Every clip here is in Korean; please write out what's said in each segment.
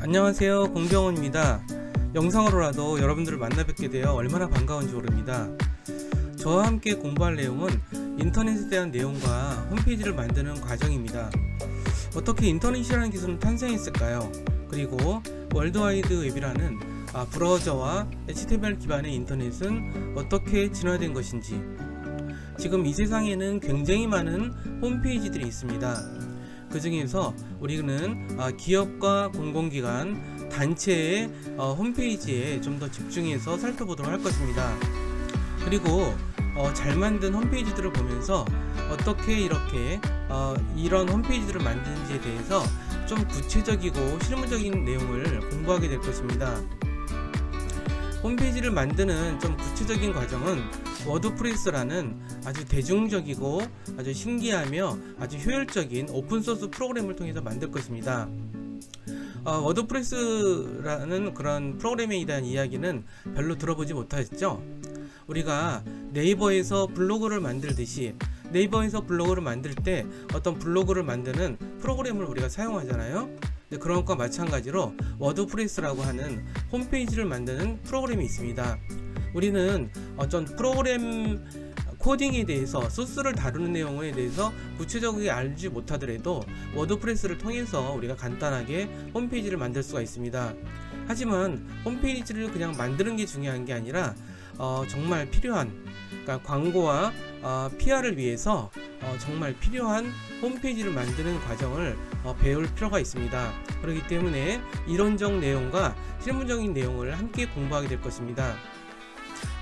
안녕하세요, 공병호입니다. 영상으로라도 여러분들을 만나 뵙게 되어 얼마나 반가운지 모릅니다. 저와 함께 공부할 내용은 인터넷에 대한 내용과 홈페이지를 만드는 과정입니다. 어떻게 인터넷이라는 기술은 탄생했을까요? 그리고 월드와이드 웹이라는 브라우저와 HTML 기반의 인터넷은 어떻게 진화된 것인지, 지금 이 세상에는 굉장히 많은 홈페이지들이 있습니다. 그 중에서 우리는 기업과 공공기관, 단체의 홈페이지에 좀 더 집중해서 살펴보도록 할 것입니다. 그리고 잘 만든 홈페이지들을 보면서 어떻게 이렇게 이런 홈페이지들을 만드는지에 대해서 좀 구체적이고 실무적인 내용을 공부하게 될 것입니다. 홈페이지를 만드는 좀 구체적인 과정은 워드프레스라는 아주 대중적이고 아주 신기하며 아주 효율적인 오픈소스 프로그램을 통해서 만들 것입니다. 워드프레스라는 그런 프로그램에 대한 이야기는 별로 들어보지 못하셨죠? 우리가 네이버에서 블로그를 만들듯이 네이버에서 블로그를 만들 때 어떤 블로그를 만드는 프로그램을 우리가 사용하잖아요. 그런 것과 마찬가지로 워드프레스라고 하는 홈페이지를 만드는 프로그램이 있습니다. 우리는 어떤 프로그램 코딩에 대해서 소스를 다루는 내용에 대해서 구체적으로 알지 못하더라도 워드프레스를 통해서 우리가 간단하게 홈페이지를 만들 수가 있습니다. 하지만 홈페이지를 그냥 만드는 게 중요한 게 아니라 정말 필요한, 그러니까 광고와 PR을 위해서 정말 필요한 홈페이지를 만드는 과정을 배울 필요가 있습니다. 그렇기 때문에 이론적 내용과 실무적인 내용을 함께 공부하게 될 것입니다.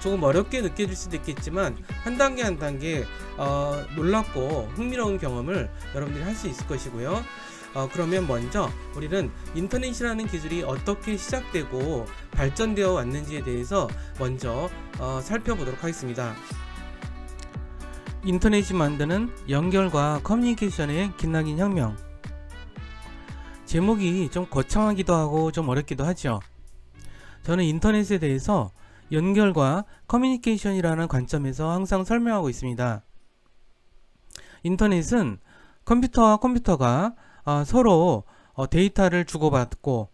조금 어렵게 느껴질 수도 있겠지만 한 단계 한 단계 놀랍고 흥미로운 경험을 여러분들이 할 수 있을 것이고요. 그러면 먼저 우리는 인터넷이라는 기술이 어떻게 시작되고 발전되어 왔는지에 대해서 먼저 살펴보도록 하겠습니다. 인터넷이 만드는 연결과 커뮤니케이션의 기나긴 혁명. 제목이 좀 거창하기도 하고 좀 어렵기도 하죠. 저는 인터넷에 대해서 연결과 커뮤니케이션이라는 관점에서 항상 설명하고 있습니다. 인터넷은 컴퓨터와 컴퓨터가 서로 데이터를 주고받고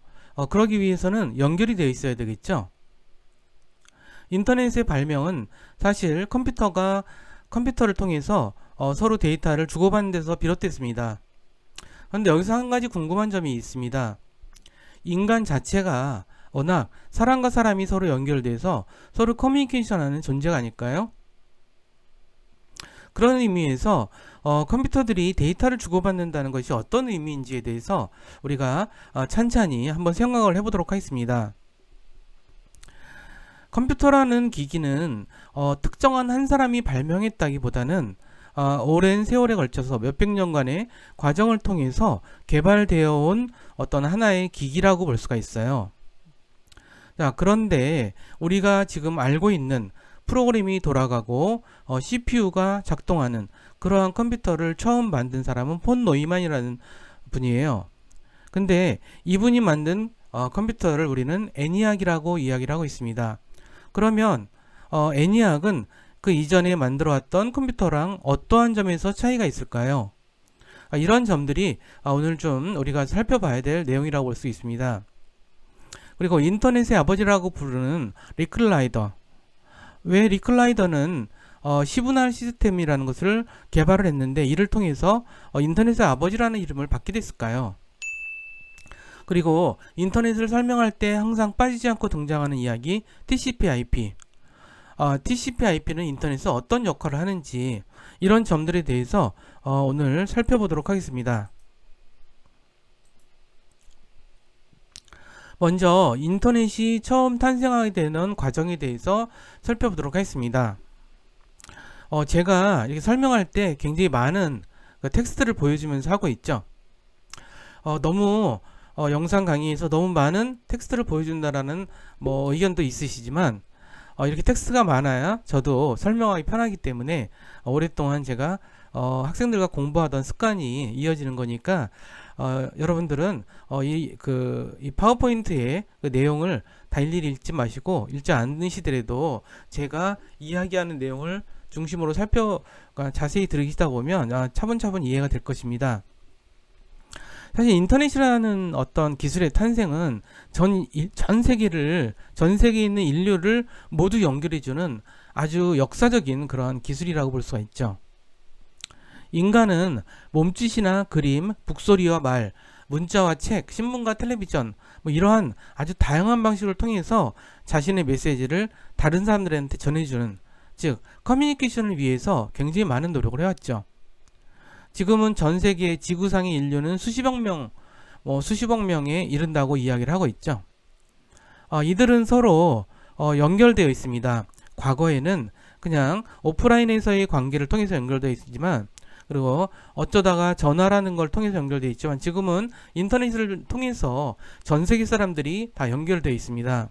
그러기 위해서는 연결이 되어 있어야 되겠죠. 인터넷의 발명은 사실 컴퓨터를 통해서 서로 데이터를 주고받는 데서 비롯됐습니다. 그런데 여기서 한 가지 궁금한 점이 있습니다. 인간 자체가 워낙 사람과 사람이 서로 연결돼서 서로 커뮤니케이션하는 존재가 아닐까요? 그런 의미에서 컴퓨터들이 데이터를 주고받는다는 것이 어떤 의미인지에 대해서 우리가 찬찬히 한번 생각을 해보도록 하겠습니다. 컴퓨터라는 기기는 특정한 한 사람이 발명했다기보다는 오랜 세월에 걸쳐서 몇백 년간의 과정을 통해서 개발되어 온 어떤 하나의 기기라고 볼 수가 있어요. 자, 그런데 우리가 지금 알고 있는 프로그램이 돌아가고 CPU가 작동하는 그러한 컴퓨터를 처음 만든 사람은 폰 노이만이라는 분이에요. 근데 이분이 만든 컴퓨터를 우리는 ENIAC이라고 이야기를 하고 있습니다. 그러면 ENIAC은 그 이전에 만들어왔던 컴퓨터랑 어떠한 점에서 차이가 있을까요? 이런 점들이 오늘 좀 우리가 살펴봐야 될 내용이라고 볼 수 있습니다. 그리고 인터넷의 아버지라고 부르는 리클라이더. 왜 리클라이더는 시분할 시스템이라는 것을 개발을 했는데 이를 통해서 인터넷의 아버지라는 이름을 받게 됐을까요? 그리고 인터넷을 설명할 때 항상 빠지지 않고 등장하는 이야기 TCP/IP. TCP/IP는 인터넷에서 어떤 역할을 하는지 이런 점들에 대해서 오늘 살펴보도록 하겠습니다. 먼저 인터넷이 처음 탄생하게 되는 과정에 대해서 살펴보도록 하겠습니다. 제가 이렇게 설명할 때 굉장히 많은 텍스트를 보여주면서 하고 있죠. 너무 영상 강의에서 너무 많은 텍스트를 보여준다라는 의견도 있으시지만 이렇게 텍스트가 많아야 저도 설명하기 편하기 때문에 오랫동안 제가 학생들과 공부하던 습관이 이어지는 거니까 여러분들은 이 파워포인트의 그 내용을 다 일일이 읽지 마시고 읽지 않으시더라도 제가 이야기하는 내용을 중심으로 자세히 들으시다 보면 차분차분 이해가 될 것입니다. 사실 인터넷이라는 어떤 기술의 탄생은 전 세계에 있는 인류를 모두 연결해주는 아주 역사적인 그런 기술이라고 볼 수가 있죠. 인간은 몸짓이나 그림, 북소리와 말, 문자와 책, 신문과 텔레비전, 뭐 이러한 아주 다양한 방식을 통해서 자신의 메시지를 다른 사람들한테 전해주는, 즉 커뮤니케이션을 위해서 굉장히 많은 노력을 해왔죠. 지금은 전 세계 지구상의 인류는 수십억 명에 이른다고 이야기를 하고 있죠. 이들은 서로 연결되어 있습니다. 과거에는 그냥 오프라인에서의 관계를 통해서 연결되어 있지만, 그리고 어쩌다가 전화라는 걸 통해서 연결되어 있지만, 지금은 인터넷을 통해서 전 세계 사람들이 다 연결되어 있습니다.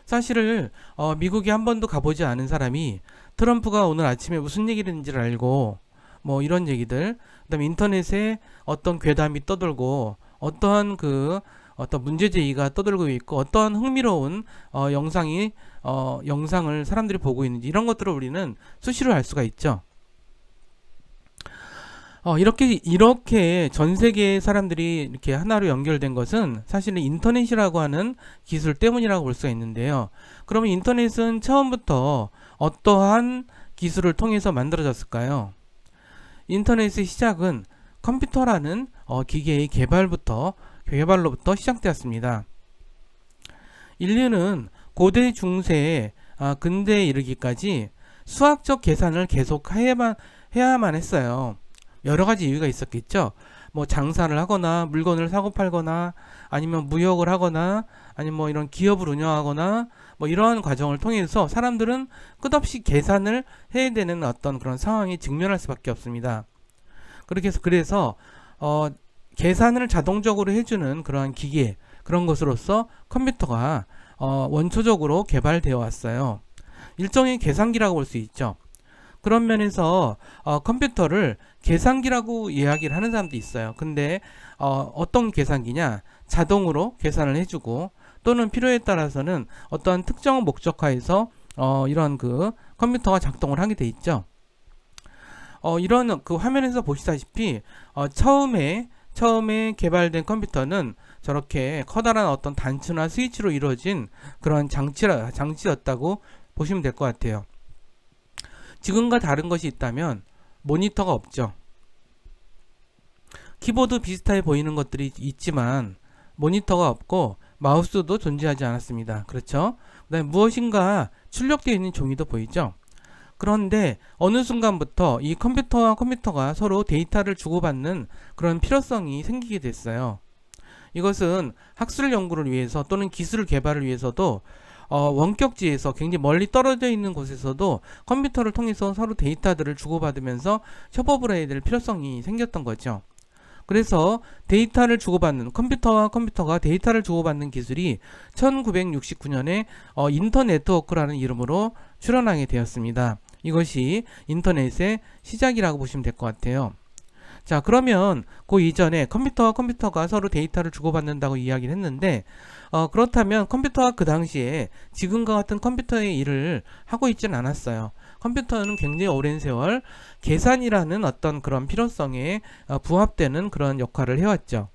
사실을 미국에 한 번도 가보지 않은 사람이 트럼프가 오늘 아침에 무슨 얘기를 했는지를 알고, 뭐 이런 얘기들, 그다음에 인터넷에 어떤 괴담이 떠돌고 어떠한 어떤 문제제기가 떠돌고 있고 어떠한 흥미로운 영상을 사람들이 보고 있는지, 이런 것들을 우리는 수시로 알 수가 있죠. 이렇게 전 세계의 사람들이 이렇게 하나로 연결된 것은 사실은 인터넷이라고 하는 기술 때문이라고 볼 수가 있는데요. 그러면 인터넷은 처음부터 어떠한 기술을 통해서 만들어졌을까요? 인터넷의 시작은 컴퓨터라는 기계의 개발로부터 시작되었습니다. 인류는 고대 중세 근대에 이르기까지 수학적 계산을 계속 해야만 했어요. 여러 가지 이유가 있었겠죠. 뭐 장사를 하거나 물건을 사고 팔거나 아니면 무역을 하거나 아니면 뭐 이런 기업을 운영하거나 뭐 이러한 과정을 통해서 사람들은 끝없이 계산을 해야 되는 어떤 그런 상황에 직면할 수밖에 없습니다. 그래서 계산을 자동적으로 해주는 그러한 기계, 그런 것으로서 컴퓨터가 원초적으로 개발되어 왔어요. 일종의 계산기라고 볼 수 있죠. 그런 면에서 컴퓨터를 계산기라고 이야기를 하는 사람도 있어요. 근데 어떤 계산기냐? 자동으로 계산을 해주고, 또는 필요에 따라서는 어떠한 특정 목적화해서 이런 컴퓨터가 작동을 하게 돼 있죠. 이런 화면에서 보시다시피 처음에 개발된 컴퓨터는 저렇게 커다란 어떤 단추나 스위치로 이루어진 그런 장치였다고 보시면 될 것 같아요. 지금과 다른 것이 있다면 모니터가 없죠. 키보드 비슷하게 보이는 것들이 있지만 모니터가 없고 마우스도 존재하지 않았습니다. 그렇죠? 그다음에 무엇인가 출력되어 있는 종이도 보이죠? 그런데 어느 순간부터 이 컴퓨터와 컴퓨터가 서로 데이터를 주고받는 그런 필요성이 생기게 됐어요. 이것은 학술 연구를 위해서 또는 기술 개발을 위해서도 원격지에서 굉장히 멀리 떨어져 있는 곳에서도 컴퓨터를 통해서 서로 데이터들을 주고받으면서 협업을 해야 될 필요성이 생겼던 거죠. 그래서 데이터를 주고받는, 컴퓨터와 컴퓨터가 데이터를 주고받는 기술이 1969년에 인터넷 네트워크라는 이름으로 출현하게 되었습니다. 이것이 인터넷의 시작이라고 보시면 될 것 같아요. 자, 그러면 그 이전에 컴퓨터와 컴퓨터가 서로 데이터를 주고받는다고 이야기를 했는데, 그렇다면 컴퓨터가 그 당시에 지금과 같은 컴퓨터의 일을 하고 있지는 않았어요. 컴퓨터는 굉장히 오랜 세월 계산이라는 어떤 그런 필요성에 부합되는 그런 역할을 해왔죠.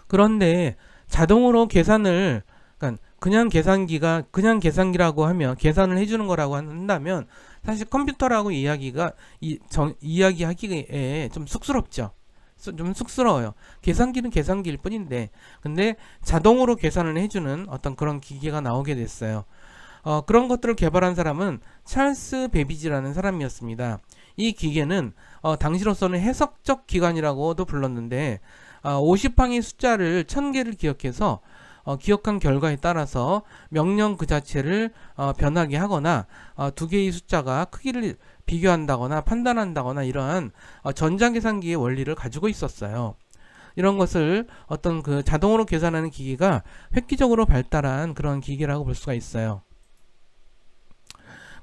그런데 자동으로 계산을, 그러니까 그냥 계산기라고 하면, 계산을 해주는 거라고 한다면 사실 컴퓨터라고 이야기하기에 좀 쑥스럽죠. 좀 쑥스러워요. 계산기는 계산기일 뿐인데, 근데 자동으로 계산을 해주는 어떤 그런 기계가 나오게 됐어요. 그런 것들을 개발한 사람은 찰스 베비지라는 사람이었습니다. 이 기계는 당시로서는 해석적 기관이라고도 불렀는데, 50항의 숫자를 1000개를 기억해서 기억한 결과에 따라서 명령 그 자체를 변하게 하거나 두 개의 숫자가 크기를 비교한다거나 판단한다거나, 이러한 전자계산기의 원리를 가지고 있었어요. 이런 것을 어떤 자동으로 계산하는 기기가 획기적으로 발달한 그런 기계라고 볼 수가 있어요.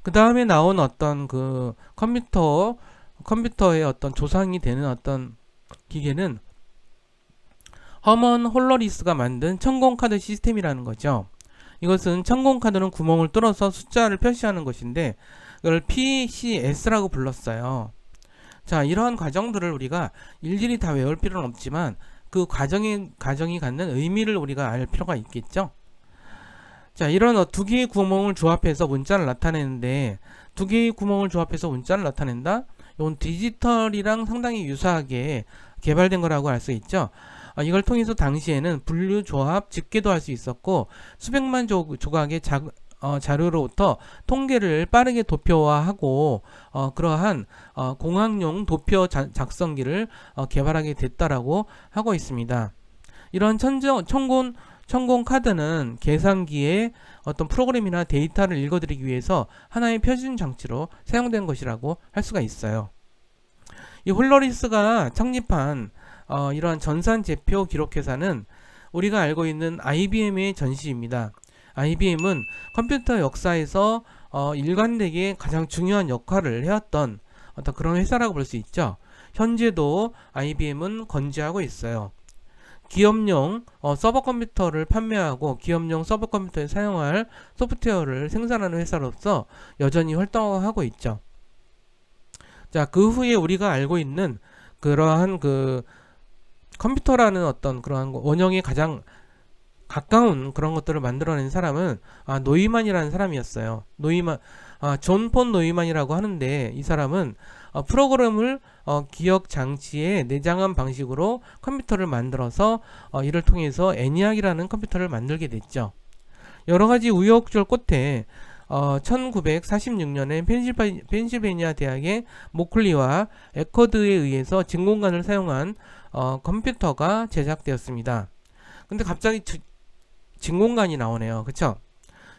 그 다음에 나온 어떤 컴퓨터의 어떤 조상이 되는 어떤 기계는 허먼 홀러리스가 만든 천공카드 시스템이라는 거죠. 이것은 천공카드는 구멍을 뚫어서 숫자를 표시하는 것인데, 이걸 PCS라고 불렀어요. 자, 이러한 과정들을 우리가 일일이 다 외울 필요는 없지만 그 과정이 갖는 의미를 우리가 알 필요가 있겠죠. 자, 이런 두 개의 구멍을 조합해서 문자를 나타내는데, 두 개의 구멍을 조합해서 문자를 나타낸다? 이건 디지털이랑 상당히 유사하게 개발된 거라고 알 수 있죠. 이걸 통해서 당시에는 분류, 조합, 집계도 할 수 있었고, 수백만 조각의 자료로부터 통계를 빠르게 도표화하고 그러한 공학용 도표 작성기를 개발하게 됐다라고 하고 있습니다. 이런 천공 카드는 계산기에 어떤 프로그램이나 데이터를 읽어드리기 위해서 하나의 표준 장치로 사용된 것이라고 할 수가 있어요. 이 홀러리스가 창립한 이러한 전산제표 기록회사는 우리가 알고 있는 IBM의 전시입니다. IBM은 컴퓨터 역사에서 일관되게 가장 중요한 역할을 해왔던 어떤 그런 회사라고 볼 수 있죠. 현재도 IBM은 건재하고 있어요. 기업용 서버 컴퓨터를 판매하고 기업용 서버 컴퓨터에 사용할 소프트웨어를 생산하는 회사로서 여전히 활동하고 있죠. 자, 그 후에 우리가 알고 있는 그러한 그 컴퓨터라는 어떤 그러한 원형에 가장 가까운 그런 것들을 만들어낸 사람은 노이만이라는 사람이었어요. 존 폰 노이만이라고 하는데, 이 사람은 프로그램을 기억 장치에 내장한 방식으로 컴퓨터를 만들어서 이를 통해서 ENIAC이라는 컴퓨터를 만들게 됐죠. 여러 가지 우여곡절 끝에 1946년에 펜실베니아 대학의 모클리와 에커드에 의해서 진공관을 사용한 컴퓨터가 제작되었습니다. 근데 갑자기 진공관이 나오네요. 그쵸?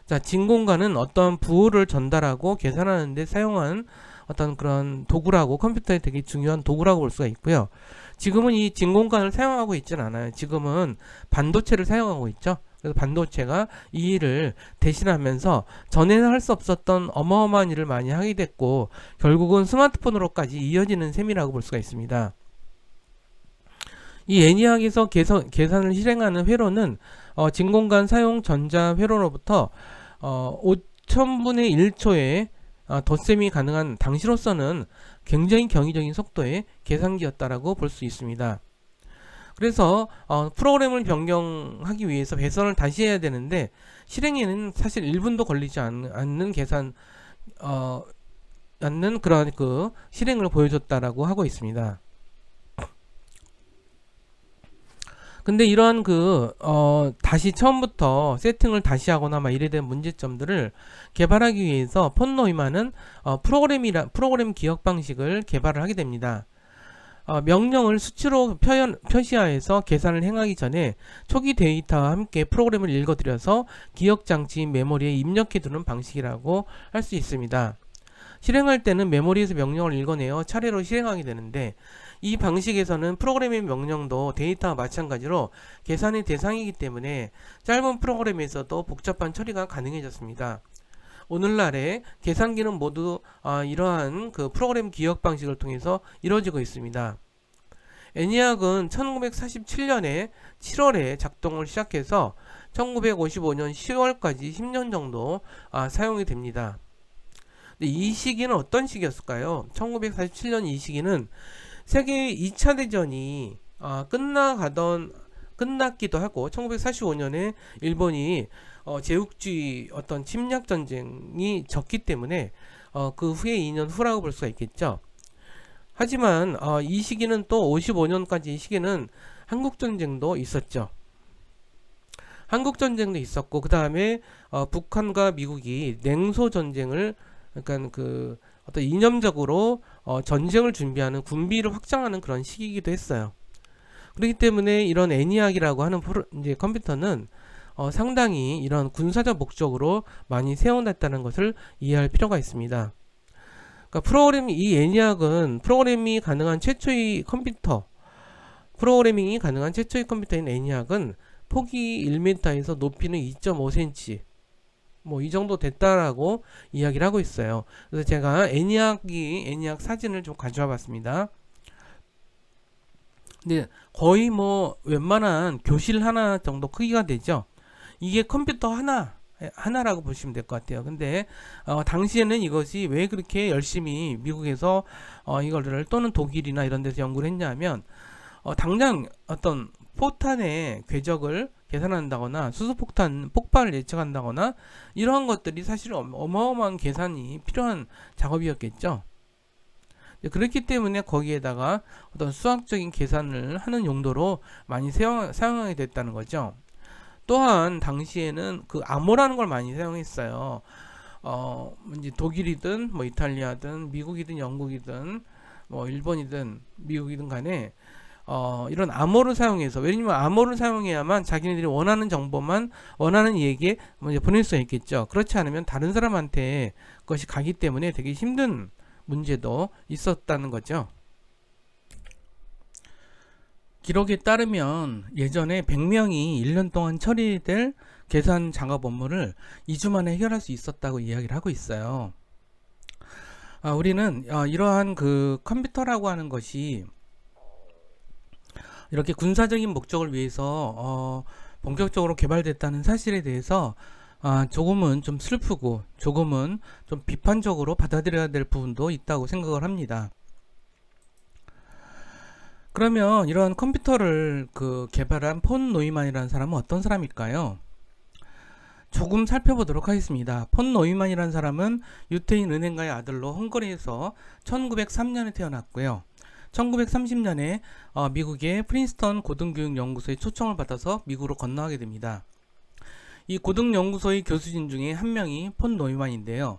자, 진공관은 어떤 부호를 전달하고 계산하는 데 사용한 어떤 그런 도구라고, 컴퓨터에 되게 중요한 도구라고 볼 수가 있고요. 지금은 이 진공관을 사용하고 있진 않아요. 지금은 반도체를 사용하고 있죠. 그래서 반도체가 이 일을 대신하면서 전에는 할 수 없었던 어마어마한 일을 많이 하게 됐고, 결국은 스마트폰으로까지 이어지는 셈이라고 볼 수가 있습니다. 이 ENIAC에서 계산을 실행하는 회로는 진공관 사용 전자 회로로부터 5천분의 1초에 덧셈이 가능한 당시로서는 굉장히 경이적인 속도의 계산기였다라고 볼 수 있습니다. 그래서 프로그램을 변경하기 위해서 배선을 다시 해야 되는데, 실행에는 사실 1분도 걸리지 않는 않는 그런 그 실행을 보여줬다라고 하고 있습니다. 근데 이러한 다시 처음부터 세팅을 다시 하거나 막 이래 된 문제점들을 개발하기 위해서 폰 노이만은 프로그램 기억 방식을 개발을 하게 됩니다. 명령을 수치로 표시하여서 계산을 행하기 전에 초기 데이터와 함께 프로그램을 읽어들여서 기억장치 메모리에 입력해두는 방식이라고 할 수 있습니다. 실행할 때는 메모리에서 명령을 읽어내어 차례로 실행하게 되는데, 이 방식에서는 프로그램의 명령도 데이터와 마찬가지로 계산의 대상이기 때문에 짧은 프로그램에서도 복잡한 처리가 가능해졌습니다. 오늘날의 계산기는 모두 이러한 그 프로그램 기억 방식을 통해서 이루어지고 있습니다. ENIAC은 1947년에 7월에 작동을 시작해서 1955년 10월까지 10년 정도 사용이 됩니다. 근데 이 시기는 어떤 시기였을까요? 1947년 이 시기는 세계 2차 대전이 끝났기도 하고, 1945년에 일본이 제국주의 어떤 침략 전쟁이 졌기 때문에 그 후에 2년 후라고 볼 수가 있겠죠. 하지만 이 시기는 또 55년까지 이 시기는 한국전쟁도 있었죠. 한국전쟁도 있었고, 그 다음에 북한과 미국이 냉소 전쟁을, 그러니까 그 어떤 이념적으로 전쟁을 준비하는 군비를 확장하는 그런 시기이기도 했어요. 그렇기 때문에 이런 ENIAC이라고 하는 이제 컴퓨터는 상당히 이런 군사적 목적으로 많이 세워놨다는 것을 이해할 필요가 있습니다. 그러니까 이 ENIAC은 프로그래밍이 가능한 최초의 컴퓨터인 ENIAC은 폭이 1m에서 높이는 2.5cm 뭐 이 정도 됐다라고 이야기를 하고 있어요. 그래서 제가 ENIAC 사진을 좀 가져와 봤습니다. 근데 거의 뭐 웬만한 교실 하나 정도 크기가 되죠. 이게 컴퓨터 하나, 하나라고 보시면 될 것 같아요. 근데 당시에는 이것이 왜 그렇게 열심히 미국에서 이거를 또는 독일이나 이런 데서 연구를 했냐면 당장 어떤 포탄의 궤적을 계산한다거나 수소폭탄 폭발을 예측한다거나 이러한 것들이 사실 어마어마한 계산이 필요한 작업이었겠죠. 그렇기 때문에 거기에다가 어떤 수학적인 계산을 하는 용도로 많이 사용하게 됐다는 거죠. 또한 당시에는 그 암호라는 걸 많이 사용했어요. 이제 독일이든 뭐 이탈리아든 미국이든 영국이든 뭐 일본이든 미국이든 간에 이런 암호를 사용해서, 왜냐면 암호를 사용해야만 자기네들이 원하는 정보만 원하는 이에게 먼저 보낼 수 있겠죠. 그렇지 않으면 다른 사람한테 그것이 가기 때문에 되게 힘든 문제도 있었다는 거죠. 기록에 따르면 예전에 100명이 1년 동안 처리될 계산 작업 업무를 2주 만에 해결할 수 있었다고 이야기를 하고 있어요. 우리는 이러한 그 컴퓨터라고 하는 것이 이렇게 군사적인 목적을 위해서 본격적으로 개발됐다는 사실에 대해서 조금은 좀 슬프고 조금은 좀 비판적으로 받아들여야 될 부분도 있다고 생각을 합니다. 그러면 이런 컴퓨터를 개발한 폰 노이만이라는 사람은 어떤 사람일까요? 조금 살펴보도록 하겠습니다. 폰 노이만이라는 사람은 유태인 은행가의 아들로 헝가리에서 1903년에 태어났고요. 1930년에 미국의 프린스턴 고등교육연구소에 초청을 받아서 미국으로 건너가게 됩니다. 이 고등연구소의 교수진 중에 한 명이 폰 노이만인데요.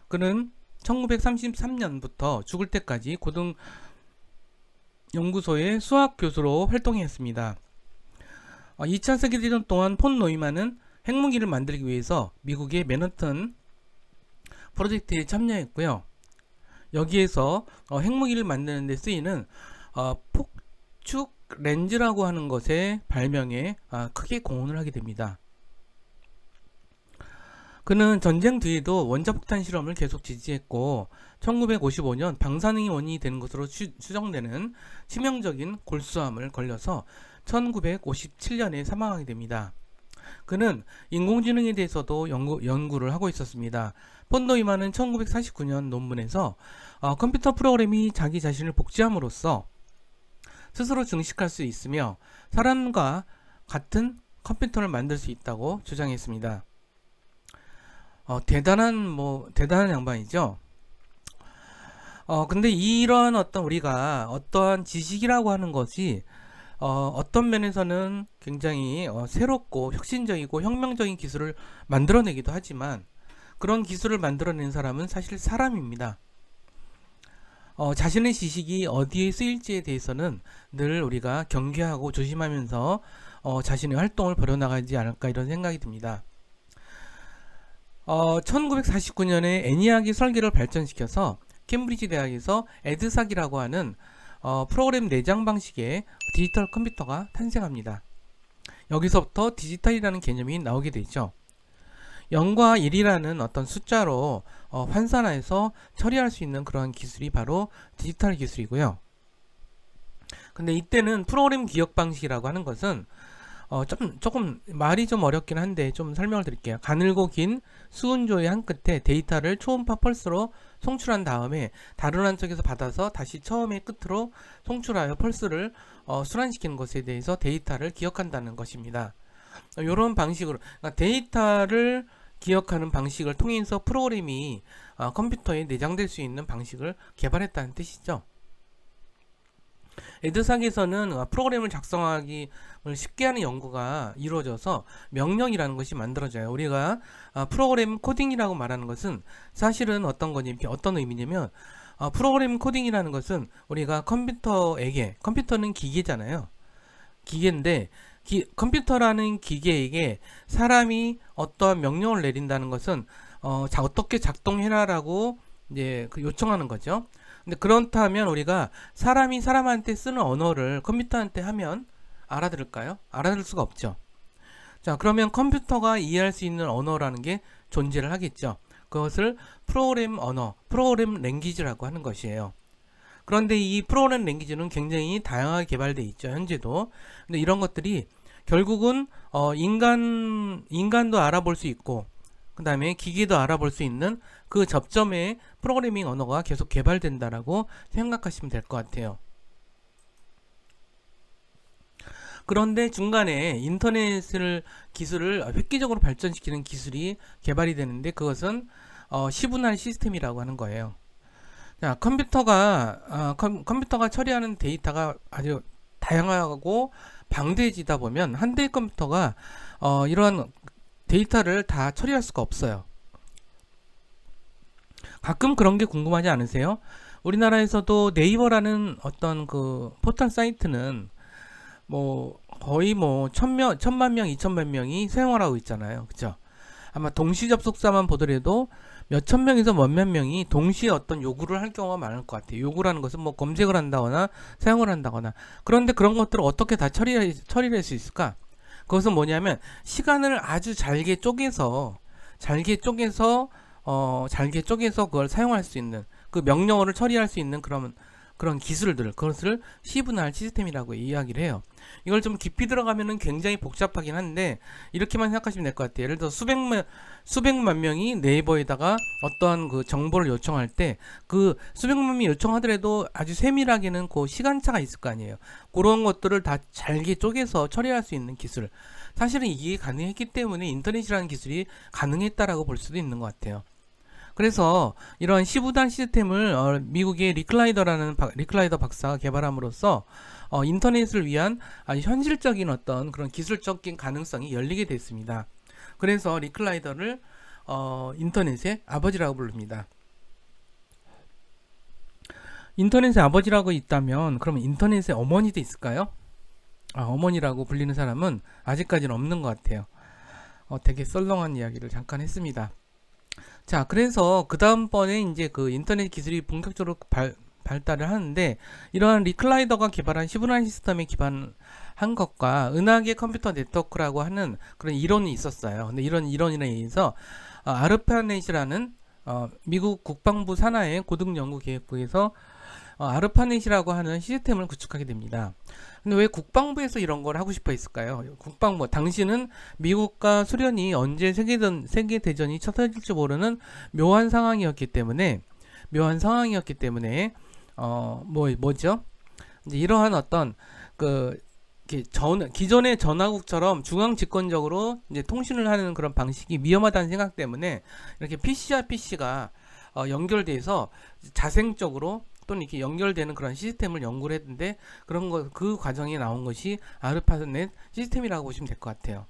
그는 1933년부터 죽을 때까지 고등연구소의 수학 교수로 활동했습니다. 2차 세계대전 동안 폰 노이만은 핵무기를 만들기 위해서 미국의 맨하튼 프로젝트에 참여했고요. 여기에서 핵무기를 만드는 데 쓰이는 폭축 렌즈라고 하는 것의 발명에 크게 공헌을 하게 됩니다. 그는 전쟁 뒤에도 원자폭탄 실험을 계속 지지했고 1955년 방사능이 원인이 되는 것으로 추정되는 치명적인 골수암을 걸려서 1957년에 사망하게 됩니다. 그는 인공지능에 대해서도 연구를 하고 있었습니다. 폰 노이만은 1949년 논문에서 컴퓨터 프로그램이 자기 자신을 복제함으로써 스스로 증식할 수 있으며 사람과 같은 컴퓨터를 만들 수 있다고 주장했습니다. 대단한 양반이죠. 근데 이런 우리가 어떠한 지식이라고 하는 것이 어떤 면에서는 굉장히 새롭고 혁신적이고 혁명적인 기술을 만들어내기도 하지만 그런 기술을 만들어낸 사람은 사실 사람입니다. 자신의 지식이 어디에 쓰일지에 대해서는 늘 우리가 경계하고 조심하면서 자신의 활동을 벌여나가지 않을까 이런 생각이 듭니다. 1949년에 애니악이 설계를 발전시켜서 캠브리지 대학에서 에드삭이라고 하는 프로그램 내장 방식의 디지털 컴퓨터가 탄생합니다. 여기서부터 디지털이라는 개념이 나오게 되죠. 0과 1이라는 어떤 숫자로 환산해서 처리할 수 있는 그러한 기술이 바로 디지털 기술이고요. 근데 이때는 프로그램 기억 방식이라고 하는 것은 조금 말이 좀 어렵긴 한데 좀 설명을 드릴게요. 가늘고 긴 수은조의 한 끝에 데이터를 초음파 펄스로 송출한 다음에 다른 한쪽에서 받아서 다시 처음의 끝으로 송출하여 펄스를 순환시키는 것에 대해서 데이터를 기억한다는 것입니다. 이런 방식으로 데이터를 기억하는 방식을 통해서 프로그램이 컴퓨터에 내장될 수 있는 방식을 개발했다는 뜻이죠. 에드삭에서는 프로그램을 작성하기 쉽게 하는 연구가 이루어져서 명령이라는 것이 만들어져요. 우리가 프로그램 코딩이라고 말하는 것은 사실은 어떤 의미냐면 프로그램 코딩이라는 것은 우리가 컴퓨터는 기계잖아요. 기계인데 컴퓨터라는 기계에게 사람이 어떠한 명령을 내린다는 것은 어떻게 작동해라라고 이제 요청하는 거죠. 근데 그렇다면 우리가 사람이 사람한테 쓰는 언어를 컴퓨터한테 하면 알아들을까요? 알아들을 수가 없죠. 자, 그러면 컴퓨터가 이해할 수 있는 언어라는 게 존재를 하겠죠. 그것을 프로그램 언어, 프로그램 랭귀지라고 하는 것이에요. 그런데 이 프로그램 랭귀지는 굉장히 다양하게 개발되어 있죠. 현재도. 근데 이런 것들이 결국은 인간도 알아볼 수 있고 그 다음에 기기도 알아볼 수 있는 그 접점의 프로그래밍 언어가 계속 개발된다라고 생각하시면 될 것 같아요. 그런데 중간에 인터넷을 기술을 획기적으로 발전시키는 기술이 개발이 되는데 그것은 시분할 시스템이라고 하는 거예요. 자, 컴퓨터가 처리하는 데이터가 아주 다양하고 방대해지다 보면 한 대의 컴퓨터가 이러한 데이터를 다 처리할 수가 없어요. 가끔 그런 게 궁금하지 않으세요? 우리나라에서도 네이버라는 어떤 그 포털 사이트는 뭐 거의 뭐 1000만 명, 2000만 명이 사용을 하고 있잖아요. 그죠? 아마 동시 접속자만 보더라도 몇천 명에서 몇몇 명이 동시에 어떤 요구를 할 경우가 많을 것 같아요. 요구라는 것은 뭐 검색을 한다거나 사용을 한다거나. 그런데 그런 것들을 어떻게 다 처리할 수 있을까? 그것은 뭐냐면 시간을 아주 잘게 쪼개서 그걸 사용할 수 있는 그 명령어를 처리할 수 있는 그런 기술들, 그것을 시분할 시스템이라고 이야기를 해요. 이걸 좀 깊이 들어가면은 굉장히 복잡하긴 한데 이렇게만 생각하시면 될 것 같아요. 예를 들어 수백만 명이 네이버에다가 어떠한 그 정보를 요청할 때 그 수백만 명이 요청하더라도 아주 세밀하게는 그 시간차가 있을 거 아니에요. 그런 것들을 다 잘게 쪼개서 처리할 수 있는 기술. 사실은 이게 가능했기 때문에 인터넷이라는 기술이 가능했다라고 볼 수도 있는 것 같아요. 그래서 이런 시분할 시스템을 미국의 리클라이더 박사가 개발함으로써 인터넷을 위한 아주 현실적인 어떤 그런 기술적인 가능성이 열리게 됐습니다. 그래서 리클라이더를 인터넷의 아버지라고 부릅니다. 인터넷의 아버지라고 있다면 그러면 인터넷의 어머니도 있을까요? 어머니라고 불리는 사람은 아직까지는 없는 것 같아요. 되게 썰렁한 이야기를 잠깐 했습니다. 자, 그래서 그 다음번에 이제 그 인터넷 기술이 본격적으로 발달을 하는데 이러한 리클라이더가 개발한 시분할 시스템에 기반한 것과 은하계 컴퓨터 네트워크라고 하는 그런 이론이 있었어요. 근데 이런 이론에 의해서 아르파넷이라는 미국 국방부 산하의 고등연구계획부에서 아르파넷이라고 하는 시스템을 구축하게 됩니다. 근데 왜 국방부에서 이런 걸 하고 싶어 했을까요? 국방부, 당시는 미국과 소련이 언제 세계대전이 쳐들지 모르는 묘한 상황이었기 때문에, 뭐죠? 이제 이러한 어떤, 기존의 전화국처럼 중앙 집권적으로 이제 통신을 하는 그런 방식이 위험하다는 생각 때문에 이렇게 PC와 PC가 연결돼서 자생적으로 또는 이렇게 연결되는 그런 시스템을 연구를 했는데 그 과정에 나온 것이 아르파넷 시스템이라고 보시면 될 것 같아요.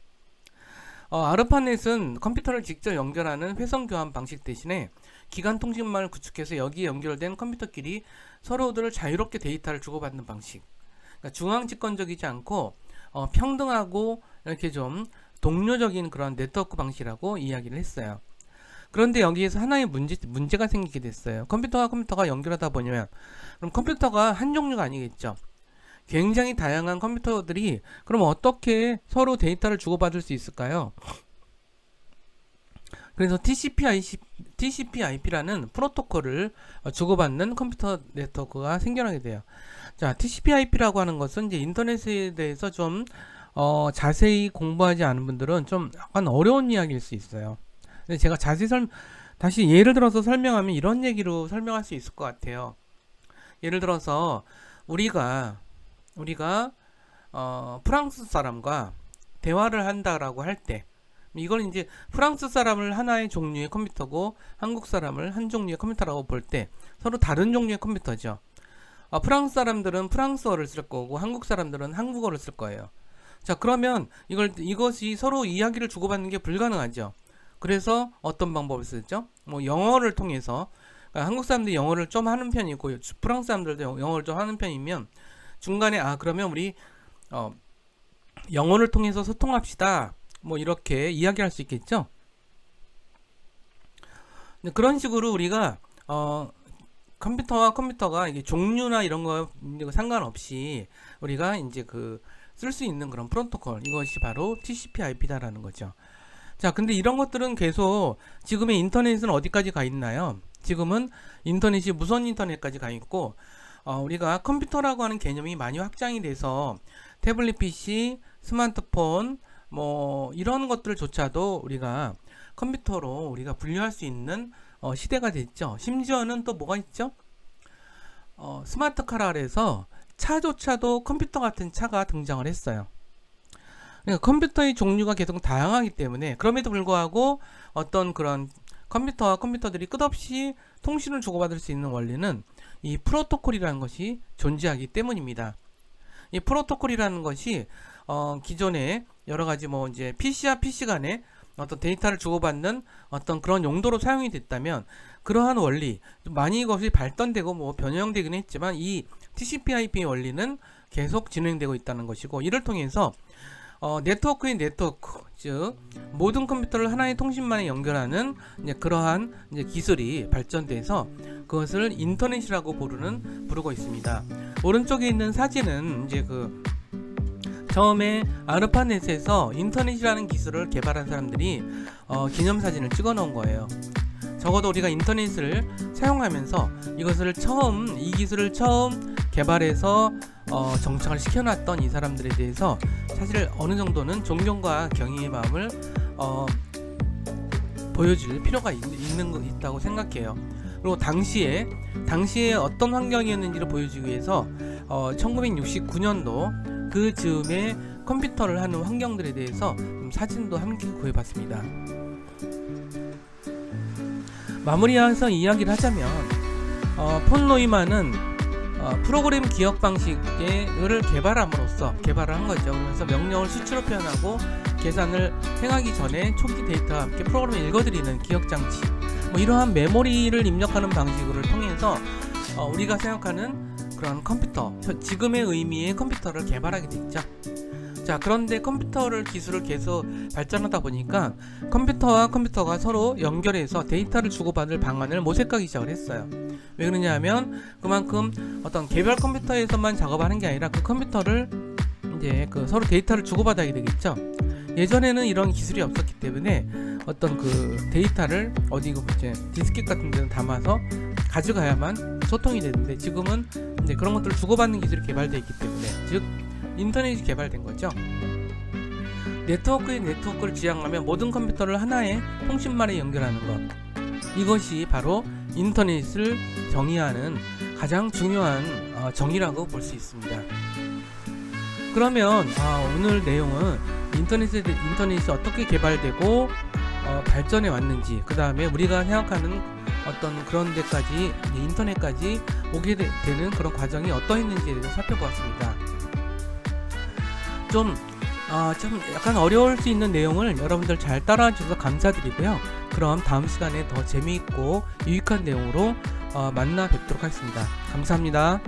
아르파넷은 컴퓨터를 직접 연결하는 회선 교환 방식 대신에 기간 통신망을 구축해서 여기에 연결된 컴퓨터끼리 서로들 자유롭게 데이터를 주고받는 방식. 그러니까 중앙 집권적이지 않고 평등하고 이렇게 좀 동료적인 그런 네트워크 방식이라고 이야기를 했어요. 그런데 여기에서 하나의 문제가 생기게 됐어요. 컴퓨터가 연결하다 보면 그럼 컴퓨터가 한 종류가 아니겠죠. 굉장히 다양한 컴퓨터들이 그럼 어떻게 서로 데이터를 주고받을 수 있을까요? 그래서 TCP/IP라는 프로토콜을 주고받는 컴퓨터 네트워크가 생겨나게 돼요. 자, TCP/IP라고 하는 것은 이제 인터넷에 대해서 좀 자세히 공부하지 않은 분들은 좀 약간 어려운 이야기일 수 있어요. 근데 제가 다시 예를 들어서 설명하면 이런 얘기로 설명할 수 있을 것 같아요. 예를 들어서 우리가 프랑스 사람과 대화를 한다라고 할 때 이건 이제 프랑스 사람을 하나의 종류의 컴퓨터고 한국 사람을 한 종류의 컴퓨터라고 볼 때 서로 다른 종류의 컴퓨터죠. 프랑스 사람들은 프랑스어를 쓸 거고 한국 사람들은 한국어를 쓸 거예요. 자, 그러면 이것이 서로 이야기를 주고받는 게 불가능하죠. 그래서 어떤 방법을 쓰죠? 뭐 영어를 통해서, 그러니까 한국 사람들이 영어를 좀 하는 편이고 프랑스 사람들도 영어를 좀 하는 편이면 중간에 그러면 우리 영어를 통해서 소통합시다. 뭐 이렇게 이야기할 수 있겠죠. 그런 식으로 우리가 컴퓨터와 컴퓨터가 이게 종류나 이런 거 상관없이 우리가 이제 쓸 수 있는 그런 프로토콜, 이것이 바로 TCP/IP다라는 거죠. 자, 근데 이런 것들은 계속 지금의 인터넷은 어디까지 가 있나요? 지금은 인터넷이 무선 인터넷까지 가 있고 우리가 컴퓨터라고 하는 개념이 많이 확장이 돼서 태블릿 PC, 스마트폰 뭐 이런 것들조차도 우리가 컴퓨터로 우리가 분류할 수 있는 시대가 됐죠. 심지어는 또 뭐가 있죠? 스마트카라 그래서 차조차도 컴퓨터 같은 차가 등장을 했어요. 그러니까 컴퓨터의 종류가 계속 다양하기 때문에, 그럼에도 불구하고 어떤 그런 컴퓨터와 컴퓨터들이 끝없이 통신을 주고받을 수 있는 원리는 이 프로토콜이라는 것이 존재하기 때문입니다. 이 프로토콜이라는 것이 기존에 여러 가지 뭐 이제 PC와 PC 간에 어떤 데이터를 주고받는 어떤 그런 용도로 사용이 됐다면, 그러한 원리 많이 이것이 발전되고 뭐 변형되긴 했지만 이 TCP/IP 원리는 계속 진행되고 있다는 것이고, 이를 통해서 네트워크의 네트워크, 즉 모든 컴퓨터를 하나의 통신망에 연결하는 이제 그러한 이제 기술이 발전돼서 그것을 인터넷이라고 부르고 있습니다. 오른쪽에 있는 사진은 이제 처음에 아르파넷에서 인터넷이라는 기술을 개발한 사람들이 기념사진을 찍어 놓은 거예요. 적어도 우리가 인터넷을 사용하면서 이 기술을 처음 개발해서 정착을 시켜놨던 이 사람들에 대해서 사실 어느 정도는 경의의 마음을 보여줄 필요가 있다고 생각해요. 그리고 당시에 어떤 환경이었는지를 보여주기 위해서 1969년도 그 즈음에 컴퓨터를 하는 환경들에 대해서 사진도 함께 구해봤습니다. 마무리해서 이야기를 하자면, 폰 노이만은 프로그램 기억 방식을 개발을 한 거죠. 그래서 명령을 수치로 표현하고 계산을 행하기 전에 초기 데이터와 함께 프로그램을 읽어드리는 기억장치, 뭐 이러한 메모리를 입력하는 방식을 통해서 우리가 생각하는 그런 컴퓨터, 지금의 의미의 컴퓨터를 개발하게 됐죠. 자, 그런데 기술을 계속 발전하다 보니까 컴퓨터와 컴퓨터가 서로 연결해서 데이터를 주고받을 방안을 모색하기 시작을 했어요. 왜 그러냐 하면, 그만큼 어떤 개별 컴퓨터에서만 작업하는 게 아니라 그 컴퓨터를 이제 서로 데이터를 주고받아야 되겠죠. 예전에는 이런 기술이 없었기 때문에 어떤 데이터를 이제 디스켓 같은 데는 담아서 가져가야만 소통이 되는데, 지금은 이제 그런 것들을 주고받는 기술이 개발되어 있기 때문에, 즉 인터넷이 개발된 거죠. 네트워크를 지향하면 모든 컴퓨터를 하나의 통신망에 연결하는 것, 이것이 바로 인터넷을 정의하는 가장 중요한 정의라고 볼 수 있습니다. 그러면 오늘 내용은 인터넷이 어떻게 개발되고 발전해 왔는지, 그 다음에 우리가 생각하는 어떤 그런 데까지, 인터넷까지 오게 되는 그런 과정이 어떠했는지에 대해서 살펴보았습니다. 좀 약간 어려울 수 있는 내용을 여러분들 잘 따라와 주셔서 감사드리고요. 그럼 다음 시간에 더 재미있고 유익한 내용으로 만나 뵙도록 하겠습니다. 감사합니다.